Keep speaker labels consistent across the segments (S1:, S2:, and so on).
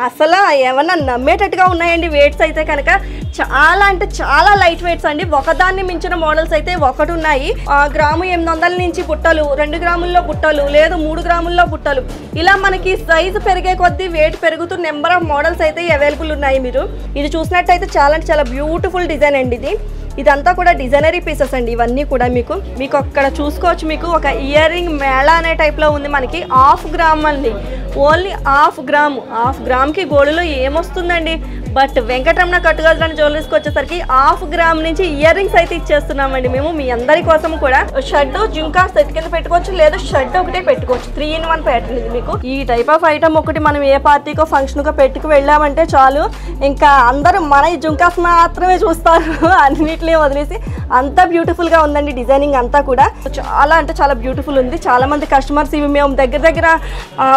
S1: అసలు ఏమన్నా నమ్మేటట్టుగా ఉన్నాయండి. వెయిట్స్ అయితే కనుక చాలా అంటే చాలా లైట్ వెయిట్స్ అండి. ఒకదాన్ని మించిన మోడల్స్ అయితే ఒకటి ఉన్నాయి. గ్రాము 800 నుంచి బుట్టలు, 2 గ్రాముల్లో బుట్టలు, లేదు 3 గ్రాముల్లో బుట్టలు, ఇలా మనకి సైజు పెరిగే కొద్దీ వెయిట్ పెరుగుతూ నెంబర్ ఆఫ్ మోడల్స్ అయితే అవైలబుల్ ఉన్నాయి. మీరు ఇది చూసినట్టయితే చాలా అంటే చాలా బ్యూటిఫుల్ డిజైన్ అండి. ఇదంతా కూడా డిజైనరీ పీసెస్ అండి. ఇవన్నీ కూడా మీకు అక్కడ చూసుకోవచ్చు. మీకు ఒక ఇయర్ రింగ్ మేళా అనే టైప్లో ఉంది. మనకి 1/2 గ్రామ్ అండి, ఓన్లీ 1/2 గ్రామ్కి గోల్డ్లో ఏమొస్తుందండి. బట్ వెంకటరమణ కట్టుగజులని జ్యువెలరీస్కి వచ్చేసరికి 1/2 గ్రామ్ నుంచి ఇయర్ రింగ్స్ అయితే ఇచ్చేస్తున్నామండి మేము మీ అందరి కోసం కూడా. షర్ట్ జుంకా సెట్ కింద పెట్టుకోవచ్చు, లేదు షర్ట్ ఒకటే పెట్టుకోవచ్చు. 3-in-1 ప్యాటర్న్ ఇది. మీకు ఈ టైప్ ఆఫ్ ఐటమ్ ఒకటి మనం ఏ పార్టీకో ఫంక్షన్కో పెట్టుకు వెళ్ళామంటే చాలు, ఇంకా అందరూ మన ఈ జుంకాస్ మాత్రమే చూస్తారు, అన్నిటిని వదిలేసి. అంత బ్యూటిఫుల్గా ఉందండి డిజైనింగ్ అంతా కూడా. చాలా అంటే చాలా బ్యూటిఫుల్ ఉంది. చాలా మంది కస్టమర్స్ ఇవి మేము దగ్గర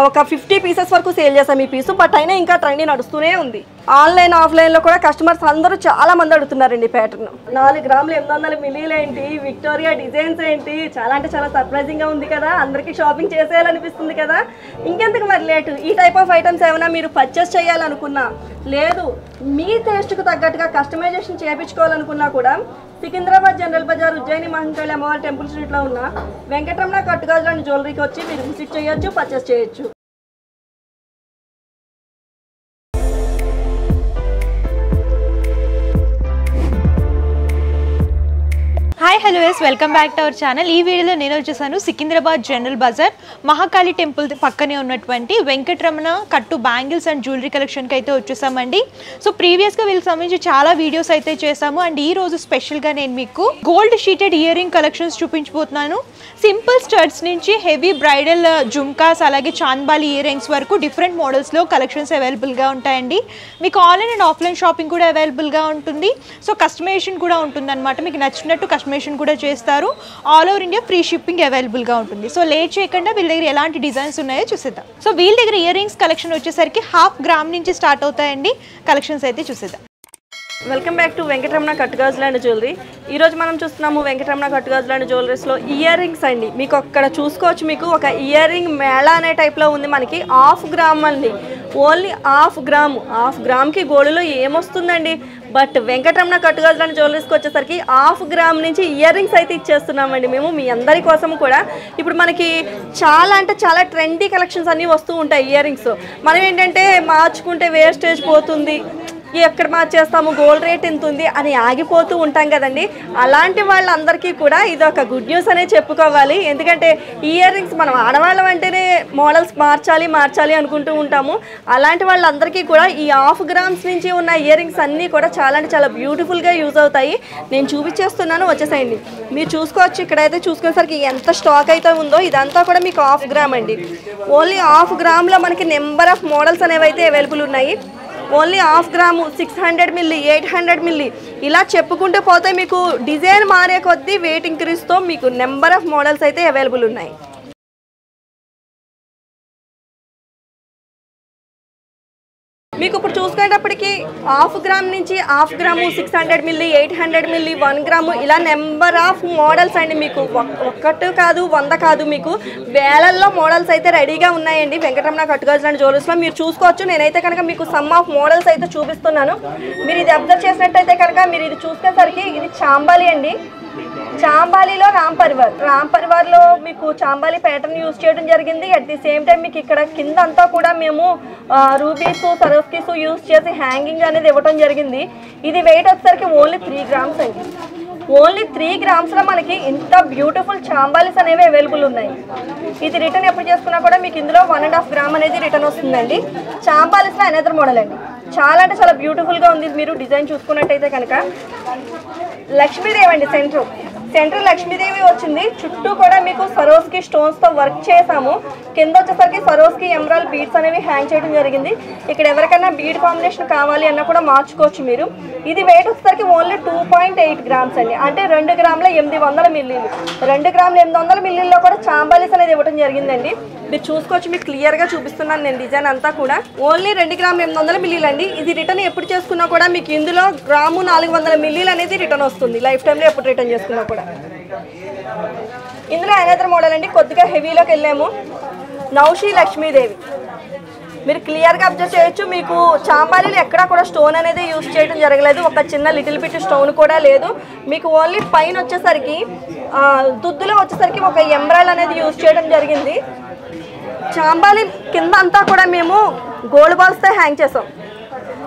S1: ఒక 50 పీసెస్ వరకు సేల్ చేసాం ఈ పీసు. బట్ అయినా ఇంకా ట్రెండ్ నడుస్తూనే ఉంది. ఆన్లైన్ ఆఫ్లైన్లో కూడా కస్టమర్స్ అందరూ చాలా మంది అడుగుతున్నారండి ప్యాటర్న్. 4 గ్రాములు 800 మిల్లీలు ఏంటి, విక్టోరియా డిజైన్స్ ఏంటి, చాలా అంటే చాలా సర్ప్రైజింగ్గా ఉంది కదా. అందరికీ షాపింగ్ చేసేయాలనిపిస్తుంది కదా. ఇంకెందుకు మరి లేటు. ఈ టైప్ ఆఫ్ ఐటమ్స్ ఏమైనా మీరు పర్చేస్ చేయాలనుకున్నా, లేదు మీ టేస్ట్కు తగ్గట్టుగా కస్టమైజేషన్ చేయించుకోవాలనుకున్నా కూడా సికింద్రాబాద్ జనరల్ బజార్, ఉజ్జయిని మహంకాళి అమ్మవారి టెంపుల్ స్ట్రీట్లో ఉన్న వెంకటరమణ కట్టుగజులని జ్యువెలరీకి వచ్చి మీరు విజిట్ చేయొచ్చు, పర్చేస్ చేయొచ్చు.
S2: Hi hello yes welcome back to our channel. ఈ వీడియోలో నేను వచ్చేసాను సికింద్రాబాద్ జనరల్ బజార్ మహాకాళి టెంపుల్ పక్కనే ఉన్నటువంటి వెంకటరమణ కట్టు బ్యాంగిల్స్ అండ్ జ్యువెలరీ కలెక్షన్కి అయితే వచ్చేసామండి. సో ప్రీవియస్గా వీళ్ళకి సంబంధించి చాలా వీడియోస్ అయితే చేసాము. అండ్ ఈ రోజు స్పెషల్గా నేను మీకు gold sheeted ear ring collections చూపించబోతున్నాను. సింపుల్ స్టడ్స్ నుంచి హెవీ బ్రైడల్ జుమ్కాస్, అలాగే చాన్బాలి ఇయర్ రింగ్స్ వరకు డిఫరెంట్ మోడల్స్లో కలెక్షన్స్ అవైలబుల్గా ఉంటాయండి. మీకు ఆన్లైన్ అండ్ ఆఫ్లైన్ షాపింగ్ కూడా అవైలబుల్గా ఉంటుంది. సో కస్టమైజేషన్ కూడా ఉంటుందన్నమాట. మీకు నచ్చినట్టు కస్టమైజేషన్ కూడా చేస్తారు. All over India free shipping అవైలబుల్గా ఉంటుంది. సో లేట్ చేయకుండా వీళ్ళ దగ్గర ఎలాంటి డిజైన్స్ ఉన్నాయో చూసేద్దాం. సో వీళ్ళ దగ్గర ఇయర్ రింగ్స్ కలెక్షన్ వచ్చేసరికి 1/2 గ్రామ్ నుంచి స్టార్ట్ అవుతాయండి. కలెక్షన్స్ అయితే చూసేద్దాం.
S1: వెల్కమ్ బ్యాక్ టు వెంకటరమణ కట్టుగజులని జ్యువెలరీ. ఈరోజు మనం చూస్తున్నాము వెంకటరమణ కట్టుగజులని జ్యువెలరీస్లో ఇయర్ రింగ్స్ అండి. మీకు అక్కడ చూసుకోవచ్చు. మీకు ఒక ఇయర్ రింగ్ మేళా అనే టైప్లో ఉంది. మనకి 1/2 గ్రామ్ అండి, ఓన్లీ 1/2 గ్రామ్కి గోల్డ్లో ఏమొస్తుందండి. బట్ వెంకటరమణ కట్టుగజులని జ్యువెలరీస్కి వచ్చేసరికి 1/2 గ్రామ్ నుంచి ఇయర్ రింగ్స్ అయితే ఇచ్చేస్తున్నామండి మేము మీ అందరి కోసం కూడా. ఇప్పుడు మనకి చాలా అంటే చాలా ట్రెండీ కలెక్షన్స్ అన్నీ వస్తూ ఉంటాయి ఇయర్ రింగ్స్. మనం ఏంటంటే మార్చుకుంటే వేస్టేజ్ పోతుంది, ఎక్కడ మార్చేస్తాము, గోల్డ్ రేట్ ఎంత ఉంది అని ఆగిపోతూ ఉంటాం కదండి. అలాంటి వాళ్ళందరికీ కూడా ఇది ఒక గుడ్ న్యూస్ అనే చెప్పుకోవాలి. ఎందుకంటే ఇయర్ రింగ్స్ మనం ఆడవాళ్ళం అంటేనే మోడల్స్ మార్చాలి అనుకుంటూ ఉంటాము. అలాంటి వాళ్ళందరికీ కూడా ఈ 1/2 గ్రామ్స్ నుంచి ఉన్న ఇయర్ రింగ్స్ అన్నీ కూడా చాలా అంటే చాలా బ్యూటిఫుల్గా యూజ్ అవుతాయి. నేను చూపించేస్తున్నాను, వచ్చేసేయండి. మీరు చూసుకోవచ్చు. ఇక్కడైతే చూసుకునేసరికి ఎంత స్టాక్ అయితే ఉందో ఇదంతా కూడా మీకు 1/2 గ్రామ్ అండి. ఓన్లీ 1/2 గ్రామ్లో మనకి నెంబర్ ఆఫ్ మోడల్స్ అనేవి అయితే అవైలబుల్ ఉన్నాయి. ఓన్లీ 1/2 గ్రాము, 600 మిల్లీ, 800 మిల్లీ, ఇలా చెప్పుకుంటూ పోతే మీకు డిజైన్ మారే కొద్దీ వెయిట్ ఇంక్రీజ్తో మీకు నెంబర్ ఆఫ్ మోడల్స్ అయితే అవైలబుల్ ఉన్నాయి. మీకు ఇప్పుడు చూసుకునేటప్పటికి 1/2 గ్రామ్ నుంచి 1/2 గ్రాము, 600 మిల్లీ, 800 మిల్లీ, 1 గ్రాము, ఇలా నెంబర్ ఆఫ్ మోడల్స్ అండి. మీకు ఒక్కటి కాదు 100 కాదు, మీకు వేలల్లో మోడల్స్ అయితే రెడీగా ఉన్నాయండి వెంకటరమణ కట్టుగజులని జ్యువెలరీస్లో. మీరు చూసుకోవచ్చు. నేనైతే కనుక మీకు సమ్ ఆఫ్ మోడల్స్ అయితే చూపిస్తున్నాను. మీరు ఇది అబ్జర్వ్ చేసినట్టయితే కనుక మీరు ఇది చూసుకునేసరికి ఇది చాంబాలి అండి. చాంబాలిలో రామ్ పరివార్లో మీకు చాంబాలి ప్యాటర్న్ యూజ్ చేయడం జరిగింది. అట్ ది సేమ్ టైం మీకు ఇక్కడ కింద అంతా కూడా మేము రూబీస్, సరోస్కీస్ యూజ్ చేసి హ్యాంగింగ్ అనేది ఇవ్వడం జరిగింది. ఇది వెయిట్ వచ్చేసరికి ఓన్లీ 3 గ్రామ్స్ అండి. ఓన్లీ 3 గ్రామ్స్లో మనకి ఇంత బ్యూటిఫుల్ చాంబాలిస్ అనేవి అవైలబుల్ ఉన్నాయి. ఇది రిటర్న్ ఎప్పుడు చేసుకున్నా కూడా మీకు ఇందులో 1.5 గ్రామ్ అనేది రిటర్న్ వస్తుందండి. చాంబాలిస్లో అనదర్ మోడల్ అండి. చాలా అంటే చాలా బ్యూటిఫుల్గా ఉంది. మీరు డిజైన్ చూసుకున్నట్టయితే కనుక లక్ష్మీదేవి అండి. సెంటర్ లక్ష్మీదేవి వచ్చింది. చుట్టూ కూడా మీకు సరోస్కి స్టోన్స్తో వర్క్ చేసాము. కింద వచ్చేసరికి సరోస్కి ఎమరాల్డ్ బీడ్స్ అనేవి హ్యాంగ్ చేయడం జరిగింది. ఇక్కడ ఎవరికైనా బీడ్ కాంబినేషన్ కావాలి అన్నా కూడా మార్చుకోవచ్చు మీరు. ఇది వెయిట్ వచ్చేసరికి ఓన్లీ 2.8 గ్రామ్స్ అండి. అంటే 2 గ్రాముల 800 మిల్లీలు. 2 గ్రాముల 800 మిల్లీల్లో కూడా చాంబాలిస్ అనేది ఇవ్వడం జరిగిందండి. మీరు చూసుకోవచ్చు. మీకు క్లియర్గా చూపిస్తున్నాను నేను డిజైన్ అంతా కూడా. ఓన్లీ 2 గ్రాముల 800 మిల్లీలు అండి. ఇది రిటర్న్ ఎప్పుడు చేసుకున్నా కూడా మీకు ఇందులో గ్రాము 400 మిల్లీలు అనేది రిటర్న్ వస్తుంది. లైఫ్ టైంలో ఎప్పుడు రిటర్న్ చేసుకున్నా కూడా. ఇందులో అనదర్ మోడల్ అండి. కొద్దిగా హెవీలోకి వెళ్ళాము. నౌషి లక్ష్మీదేవి. మీరు క్లియర్గా అబ్జర్వ్ చేయొచ్చు. మీకు చాంబాలీలు ఎక్కడా కూడా స్టోన్ అనేది యూజ్ చేయడం జరగలేదు. ఒక చిన్న లిటిల్ బిట్ స్టోన్ కూడా లేదు. మీకు ఓన్లీ పైన వచ్చేసరికి దుద్దులో వచ్చేసరికి ఒక ఎంబ్రాయిడ్ అనేది యూజ్ చేయడం జరిగింది. చాంబాలి కింద అంతా కూడా మేము గోల్డ్ బాల్స్తో హ్యాంగ్ చేసాం.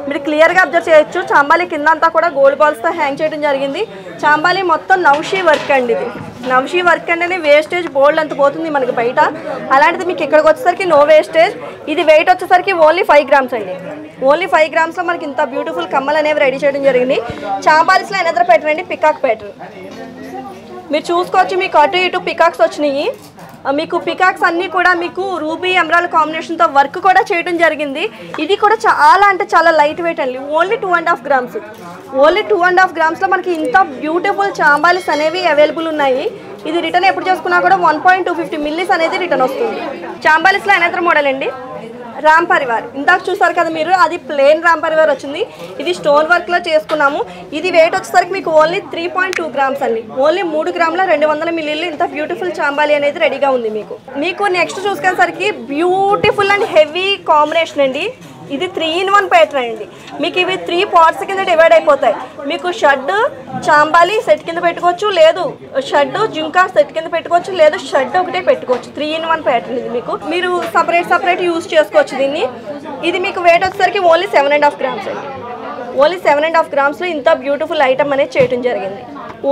S1: మీరు క్లియర్గా అబ్జర్వ్ చేయొచ్చు. చాంబాలి కింద అంతా కూడా గోల్డ్ బాల్స్తో హ్యాంగ్ చేయడం జరిగింది. చాంబాలి మొత్తం నౌషీ వర్క్ అండి. ఇది నౌషీ వర్క్ అంటేనే వేస్టేజ్ బోల్డ్ అంత పోతుంది మనకి బయట. అలాంటిది మీకు ఇక్కడికి వచ్చేసరికి నో వేస్టేజ్. ఇది వెయిట్ వచ్చేసరికి ఓన్లీ 5 గ్రామ్స్ అండి. ఓన్లీ 5 గ్రామ్స్లో మనకి ఇంత బ్యూటిఫుల్ కమ్మలు అనేవి రెడీ చేయడం జరిగింది. చాంబాలీస్లో ఎనదర్ ప్యాటర్న్ అండి, పికాక్ ప్యాటర్న్. మీరు చూసుకోవచ్చు. మీకు అటు ఇటు పికాక్స్ వచ్చినాయి. మీకు పికాక్స్ అన్నీ కూడా మీకు రూబీ ఎమరాల్డ్ కాంబినేషన్తో వర్క్ కూడా చేయడం జరిగింది. ఇది కూడా చాలా అంటే చాలా లైట్ వెయిట్ అండి. Only 2.5 grams. ఓన్లీ 2.5 గ్రామ్స్లో మనకి ఇంత బ్యూటిఫుల్ చాంబాలీస్ అనేవి అవైలబుల్ ఉన్నాయి. ఇది రిటర్న్ ఎప్పుడు చేసుకున్నా కూడా 1.250 మిల్లీస్ అనేది రిటర్న్ వస్తుంది. చాంబాలీస్లో అనదర్ మోడల్ అండి, రామ్ పరివార్. ఇందాక చూసారు కదా మీరు, అది ప్లెయిన్ రామ్ పరివార్ వచ్చింది. ఇది స్టోన్ వర్క్లో చేసుకున్నాము. ఇది వెయిట్ వచ్చేసరికి మీకు ఓన్లీ 3.2 గ్రామ్స్ అండి. ఓన్లీ 3 గ్రాముల 200 మిల్లీలు ఇంత బ్యూటిఫుల్ చాంబాలి అనేది రెడీగా ఉంది. మీకు నెక్స్ట్ చూసుకునేసరికి బ్యూటిఫుల్ అండ్ హెవీ కాంబినేషన్ అండి. ఇది 3-in-1 ప్యాటర్న్ అండి. మీకు ఇవి 3 పార్ట్స్ కింద డివైడ్ అయిపోతాయి. మీకు షడ్ చాంబాలి సెట్ కింద పెట్టుకోవచ్చు, లేదు షడ్ జుంకా సెట్ కింద పెట్టుకోవచ్చు, లేదు షడ్ ఒకటే పెట్టుకోవచ్చు. 3-in-1 ప్యాటర్న్ ఇది. మీరు సపరేట్ యూజ్ చేసుకోవచ్చు దీన్ని. ఇది మీకు వెయిట్ వచ్చేసరికి ఓన్లీ 7.5 గ్రామ్స్ అండి. ఓన్లీ 7.5 గ్రామ్స్లో ఇంత బ్యూటిఫుల్ ఐటమ్ అనేది చేయడం జరిగింది.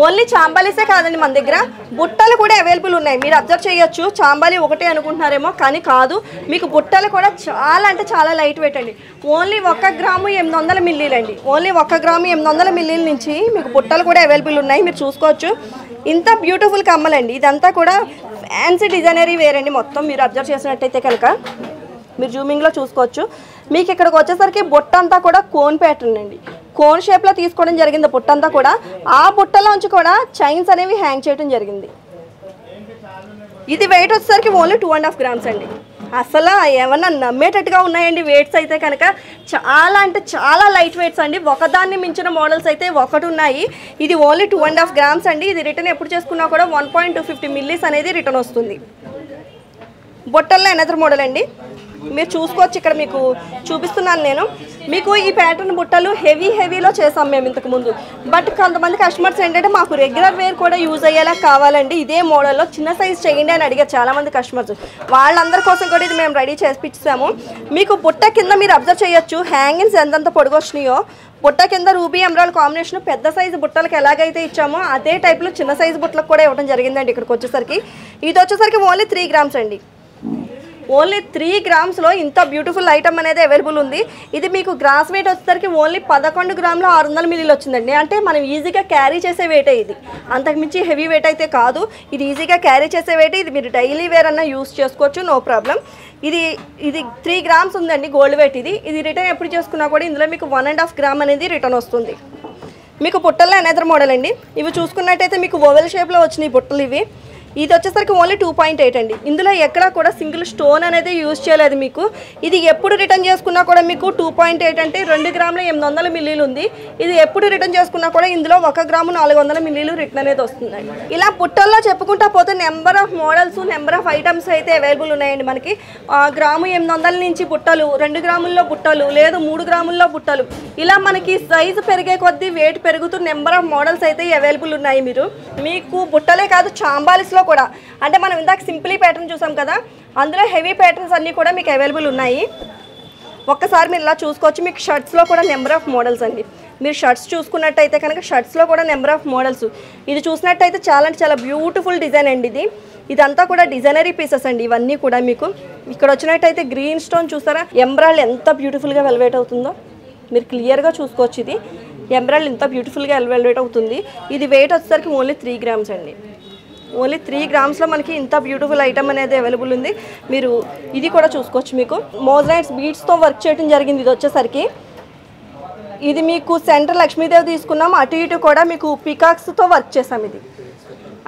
S1: ఓన్లీ చాంబాలీసే కాదండి, మన దగ్గర బుట్టలు కూడా అవైలబుల్ ఉన్నాయి. మీరు అబ్జర్వ్ చేయొచ్చు. చాంబాలి ఒకటే అనుకుంటున్నారేమో, కానీ కాదు. మీకు బుట్టలు కూడా చాలా అంటే చాలా లైట్ వెయిట్ అండి. ఓన్లీ 1 గ్రాము 800 మిల్లీలు అండి. ఓన్లీ 1 గ్రాము 800 మిల్లీల నుంచి మీకు బుట్టలు కూడా అవైలబుల్ ఉన్నాయి. మీరు చూసుకోవచ్చు. ఇంత బ్యూటిఫుల్ కమ్మలండి. ఇదంతా కూడా ఫ్యాన్సీ డిజైనరీ వేర్ అండి. మొత్తం మీరు అబ్జర్వ్ చేసినట్టయితే కనుక మీరు జూమింగ్లో చూసుకోవచ్చు. మీకు ఇక్కడికి వచ్చేసరికి బుట్ట అంతా కూడా కోన్ ప్యాటర్న్ అండి. కోన్ షేప్లో తీసుకోవడం జరిగింది బుట్ట అంతా కూడా. ఆ బుట్టలోంచి కూడా చైన్స్ అనేవి హ్యాంగ్ చేయడం జరిగింది. ఇది వెయిట్ వచ్చేసరికి ఓన్లీ 2.5 గ్రామ్స్ అండి. అసలు ఏమన్నా నమ్మేటట్టుగా ఉన్నాయండి వెయిట్స్ అయితే కనుక. చాలా అంటే చాలా లైట్ వెయిట్స్ అండి. ఒకదాన్ని మించిన మోడల్స్ అయితే ఒకటి ఉన్నాయి. ఇది ఓన్లీ 2.5 గ్రామ్స్ అండి. ఇది రిటర్న్ ఎప్పుడు చేసుకున్నా కూడా 1.250 మిల్లీస్ అనేది రిటర్న్ వస్తుంది. బొట్టల్లో ఎనదర్ మోడల్ అండి. మీరు చూసుకోవచ్చు. ఇక్కడ మీకు చూపిస్తున్నాను నేను. మీకు ఈ ప్యాటర్న్ బుట్టలు హెవీలో చేసాం మేము ఇంతకుముందు. బట్ కొంతమంది కస్టమర్స్ ఏంటంటే మాకు రెగ్యులర్ వేర్ కూడా యూజ్ అయ్యేలా కావాలండి, ఇదే మోడల్లో చిన్న సైజ్ చేయండి అని అడిగారు చాలామంది కస్టమర్స్. వాళ్ళందరి కోసం కూడా ఇది మేము రెడీ చేసిస్తాము. మీకు బుట్ట కింద మీరు అబ్జర్వ్ చేయొచ్చు. హ్యాంగింగ్స్ ఎంతెంత పొడుగు వచ్చినాయో. బుట్ట కింద రూబీ ఎమరాల్డ్ కాంబినేషన్ పెద్ద సైజు బుట్టలకు ఎలాగైతే ఇచ్చామో అదే టైప్లో చిన్న సైజు బుట్టలకు కూడా ఇవ్వడం జరిగిందండి. ఇక్కడికి వచ్చేసరికి ఇది వచ్చేసరికి ఓన్లీ 3 గ్రామ్స్ అండి. ఓన్లీ 3 గ్రామ్స్లో ఇంత బ్యూటిఫుల్ ఐటమ్ అనేది అవైలబుల్ ఉంది. ఇది మీకు గ్రాస్ వెయిట్ వచ్చేసరికి ఓన్లీ 11 గ్రాముల 600 మిల్లీలు వచ్చిందండి. అంటే మనం ఈజీగా క్యారీ చేసే వెయిటే ఇది. అంతకుమించి హెవీ వెయిట్ అయితే కాదు. ఇది ఈజీగా క్యారీ చేసే వెయిట్. ఇది మీరు డైలీ వేర్ అన్న యూస్ చేసుకోవచ్చు, నో ప్రాబ్లం. ఇది 3 గ్రామ్స్ ఉందండి గోల్డ్ వెయిట్. ఇది రిటర్న్ ఎప్పుడు చేసుకున్నా కూడా ఇందులో మీకు 1.5 గ్రామ్ అనేది రిటర్న్ వస్తుంది. మీకు బుట్టల్లో అనదర్ మోడల్ అండి. ఇవి చూసుకున్నట్టయితే మీకు ఓవెల్ షేప్లో వచ్చినాయి బుట్టలు ఇవి. ఇది వచ్చేసరికి ఓన్లీ 2.8 అండి. ఇందులో ఎక్కడా కూడా సింగిల్ స్టోన్ అనేది యూజ్ చేయలేదు మీకు. ఇది ఎప్పుడు రిటర్న్ చేసుకున్నా కూడా మీకు 2.8 అంటే 2 గ్రాముల 800 మిల్లీలు ఉంది. ఇది ఎప్పుడు రిటర్న్ చేసుకున్నా కూడా ఇందులో 1 గ్రాము 400 మిల్లీలు రిటర్న్ అనేది వస్తుందండి. ఇలా బుట్టల్లో చెప్పుకుంటా పోతే number of models, number of items అయితే అవైలబుల్ ఉన్నాయండి మనకి. గ్రాము 800 నుంచి బుట్టలు, 2 గ్రాముల్లో బుట్టలు, లేదు 3 గ్రాముల్లో బుట్టలు, ఇలా మనకి సైజు పెరిగే కొద్దీ వెయిట్ పెరుగుతూ నెంబర్ ఆఫ్ మోడల్స్ అయితే అవైలబుల్ ఉన్నాయి. మీకు బుట్టలే కాదు, చాంబాలిస్లో కూడా, అంటే మనం ఇందాక సింప్లీ ప్యాటర్న్ చూసాం కదా, అందులో హెవీ ప్యాటర్న్స్ అన్నీ కూడా మీకు అవైలబుల్ ఉన్నాయి. ఒక్కసారి మీరు ఇలా చూసుకోవచ్చు. మీకు షర్ట్స్లో కూడా నెంబర్ ఆఫ్ మోడల్స్ అండి. మీరు షర్ట్స్ చూసుకున్నట్టయితే కనుక షర్ట్స్లో కూడా నెంబర్ ఆఫ్ మోడల్స్. ఇది చూసినట్టయితే చాలా అంటే చాలా బ్యూటిఫుల్ డిజైన్ అండి. ఇదంతా కూడా డిజైనరీ పీసెస్ అండి. ఇవన్నీ కూడా మీకు ఇక్కడ వచ్చినట్టయితే గ్రీన్ స్టోన్ చూసారా, ఎంబ్రాయిడ్ ఎంత బ్యూటిఫుల్గా వెల్వేట్ అవుతుందో మీరు క్లియర్గా చూసుకోవచ్చు. ఇది ఎంబ్రాయిడ్ ఎంత బ్యూటిఫుల్గా వెల్వేట్ అవుతుంది. ఇది వెయిట్ వచ్చేసరికి ఓన్లీ 3 గ్రామ్స్ అండి. ఓన్లీ 3 గ్రామ్స్లో మనకి ఇంత బ్యూటిఫుల్ ఐటమ్ అనేది అవైలబుల్ ఉంది. మీరు ఇది కూడా చూసుకోవచ్చు. మీకు మోజరైట్స్ బీడ్స్తో వర్క్ చేయడం జరిగింది. ఇది వచ్చేసరికి ఇది మీకు సెంటర్ లక్ష్మీదేవి తీసుకున్నాం. అటు ఇటు కూడా మీకు పికాక్స్తో వర్క్ చేసాం. ఇది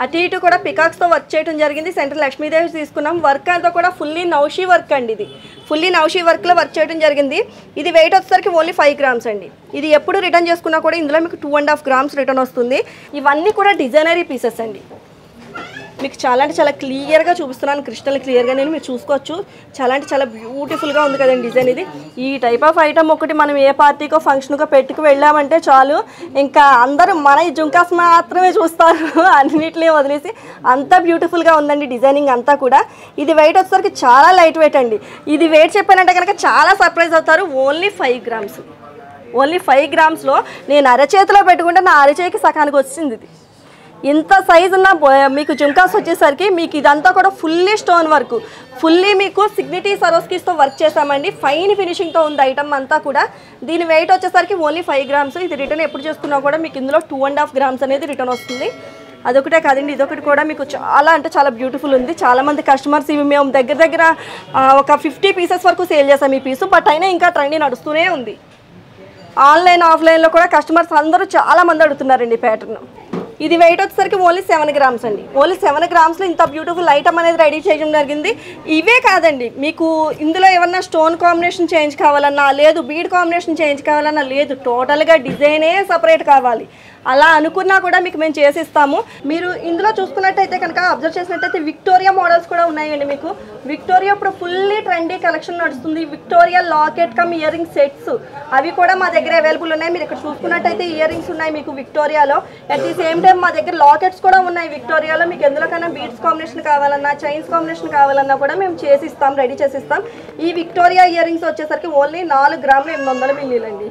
S1: అటు ఇటు కూడా పికాక్స్తో వర్క్ చేయడం జరిగింది. సెంటర్ లక్ష్మీదేవి తీసుకున్నాం. వర్క్ అంతా కూడా ఫుల్లీ నౌషీ వర్క్ అండి. ఇది ఫుల్లీ నౌషీ వర్క్లో వర్క్ చేయడం జరిగింది. ఇది వెయిట్ వచ్చేసరికి ఓన్లీ 5 గ్రామ్స్ అండి. ఇది ఎప్పుడు రిటర్న్ చేసుకున్నా కూడా ఇందులో మీకు 2.5 గ్రామ్స్ రిటర్న్ వస్తుంది. ఇవన్నీ కూడా డిజైనరీ పీసెస్ అండి. మీకు చాలా అంటే చాలా క్లియర్గా చూపిస్తున్నాను, క్రిస్టల్ క్లియర్గా నేను మీరు చూసుకోవచ్చు. చాలా అంటే చాలా బ్యూటిఫుల్గా ఉంది కదండి డిజైన్ ఇది. ఈ టైప్ ఆఫ్ ఐటమ్ ఒకటి మనం ఏ పార్టీకో ఫంక్షన్కో పెట్టుకు వెళ్ళామంటే చాలు, ఇంకా అందరూ మన ఈ జుంకాస్ మాత్రమే చూస్తారు, అన్నిటినీ వదిలేసి. అంత బ్యూటిఫుల్గా ఉందండి డిజైనింగ్ అంతా కూడా. ఇది వెయిట్ వచ్చేసరికి చాలా లైట్ వెయిట్ అండి. ఇది వెయిట్ చెప్పానంటే కనుక చాలా సర్ప్రైజ్ అవుతారు. ఓన్లీ 5 గ్రామ్స్, ఓన్లీ 5 గ్రామ్స్లో నేను అరచేతిలో పెట్టుకుంటే నా అరచేయికి సకానికి వచ్చింది. ఇది ఇంత సైజు ఉన్న మీకు జుంకాస్ వచ్చేసరికి మీకు ఇదంతా కూడా ఫుల్లీ స్టోన్ వర్క్, ఫుల్లీ మీకు సిగ్నిటీ సరోస్కీస్తో వర్క్ చేసామండి. ఫైన్ ఫినిషింగ్తో ఉంది ఐటమ్ అంతా కూడా. దీని వెయిట్ వచ్చేసరికి ఓన్లీ 5 గ్రామ్స్. ఇది రిటర్న్ ఎప్పుడు చేసుకున్నా కూడా మీకు ఇందులో 2.5 గ్రామ్స్ అనేది రిటర్న్ వస్తుంది. అదొకటే కాదండి, ఇదొకటి కూడా మీకు చాలా అంటే చాలా బ్యూటిఫుల్ ఉంది. చాలామంది కస్టమర్స్ ఇవి మేము దగ్గర ఒక 50 పీసెస్ వరకు సేల్ చేసాం ఈ పీసు, బట్ అయినా ఇంకా ట్రెండ్ నడుస్తూనే ఉంది. ఆన్లైన్ ఆఫ్లైన్లో కూడా కస్టమర్స్ అందరూ చాలామంది అడుగుతున్నారండి ప్యాటర్న్. ఇది వెయిట్ వచ్చేసరికి ఓన్లీ 7 గ్రామ్స్ అండి. ఓన్లీ 7 గ్రామ్స్లో ఇంత బ్యూటిఫుల్ ఐటమ్ అనేది రెడీ చేయడం జరిగింది. ఇవే కాదండి, మీకు ఇందులో ఏమన్నా స్టోన్ కాంబినేషన్ చేంజ్ కావాలన్నా లేదు, బీడ్ కాంబినేషన్ చేంజ్ కావాలన్నా లేదు, టోటల్గా డిజైనే సపరేట్ కావాలి అలా అనుకున్నా కూడా మీకు మేము చేసిస్తాము. మీరు ఇందులో చూసుకున్నట్టయితే కనుక అబ్జర్వ్ చేసినట్టయితే విక్టోరియా మోడల్స్ కూడా ఉన్నాయండి. మీకు విక్టోరియా ఇప్పుడు ఫుల్లీ ట్రెండీ కలెక్షన్ నడుస్తుంది. Victoria locket come ear ring sets అవి కూడా మా దగ్గర అవైలబుల్ ఉన్నాయి. మీరు ఇక్కడ చూసుకున్నట్టయితే ఇయర్ రింగ్స్ ఉన్నాయి మీకు విక్టోరియాలో. అట్ ది సేమ్ టైం మా దగ్గర లాకెట్స్ కూడా ఉన్నాయి విక్టోరియాలో. మీకు ఎందులోకైనా బీడ్స్ కాంబినేషన్ కావాలన్నా చైన్స్ కాంబినేషన్ కావాలన్నా కూడా మేము చేసిస్తాం, రెడీ చేసిస్తాం. ఈ విక్టోరియా ఇయర్ రింగ్స్ వచ్చేసరికి ఓన్లీ 4 గ్రాములు 800 మిల్లీలు అండి.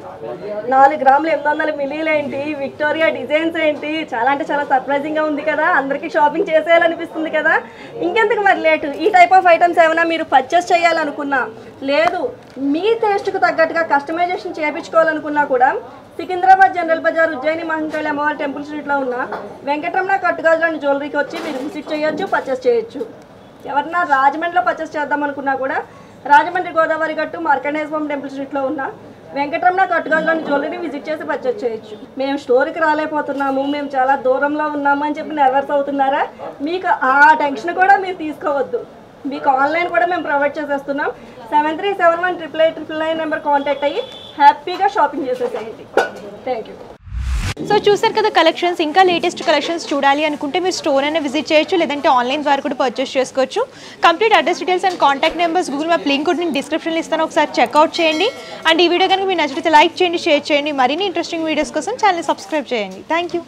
S1: 4 గ్రాములు 800 మిల్లీలు ఏంటి, విక్టోరియా డిజైన్స్ ఏంటి, చాలా అంటే చాలా సర్ప్రైజింగ్ గా ఉంది కదా. అందరికీ షాపింగ్ చేసేయాలనిపిస్తుంది కదా. ఇంకెందుకు మరి లేటు, ఈ టైప్ ఆఫ్ ఐటమ్స్ ఏమైనా మీరు పర్చేస్ చేయాలనుకున్నా లేదు మీ టేస్ట్కు తగ్గట్టుగా కస్టమైజేషన్ చేయించుకోవాలనుకున్నా కూడా సికింద్రాబాద్ జనరల్ బజార్ ఉజ్జయిని మహంకాళి అమ్మవారి టెంపుల్ స్ట్రీట్లో ఉన్న వెంకటరమణ కట్టుగాజులోని జ్యువెలరీకి వచ్చి మీరు విజిట్ చేయొచ్చు, పర్చేస్ చేయొచ్చు. ఎవరన్నా రాజమండ్రిలో పర్చేస్ చేద్దాం అనుకున్నా కూడా రాజమండ్రి గోదావరి గట్టు మార్కండేశ్వరం టెంపుల్ స్ట్రీట్లో ఉన్న వెంకటరమణ కట్టుగాజులోని జ్యువెలరీని విజిట్ చేసి పర్చేస్ చేయొచ్చు. మేము స్టోర్కి రాలేకపోతున్నాము, మేము చాలా దూరంలో ఉన్నాము అని చెప్పి నెర్వర్స్ అవుతున్నారా? మీకు ఆ టెన్షన్ కూడా మీరు తీసుకోవద్దు. మీకు ఆన్లైన్ కూడా మేము ప్రొవైడ్ చేసేస్తున్నాం. 73718899 నెంబర్ కాంటాక్ట్ అయ్యి హ్యాపీగా షాపింగ్ చేసేసేయండి. Thank you.
S2: సో చూసారు కదా కలెక్షన్స్. ఇంకా లేటెస్ట్ కలెక్షన్స్ చూడాలి అనుకుంటే మీరు స్టోర్ అయినా విజిట్ చేయొచ్చు, లేదంటే ఆన్లైన్ ద్వారా కూడా పర్చేస్ చేసుకోవచ్చు. Complete address details and contact numbers Google map link కూడా నేను డిస్క్రిప్షన్లో ఇస్తాను, ఒకసారి చెక్అవుట్ చేయండి. అండ్ ఈ వీడియో కనుక మీరు నచ్చితే లైక్ చేయండి, షేర్ చేయండి. మరిన్ని ఇంట్రెస్టింగ్ వీడియోస్ కోసం ఛానల్ సబ్స్క్రైబ్ చేయండి. Thank you.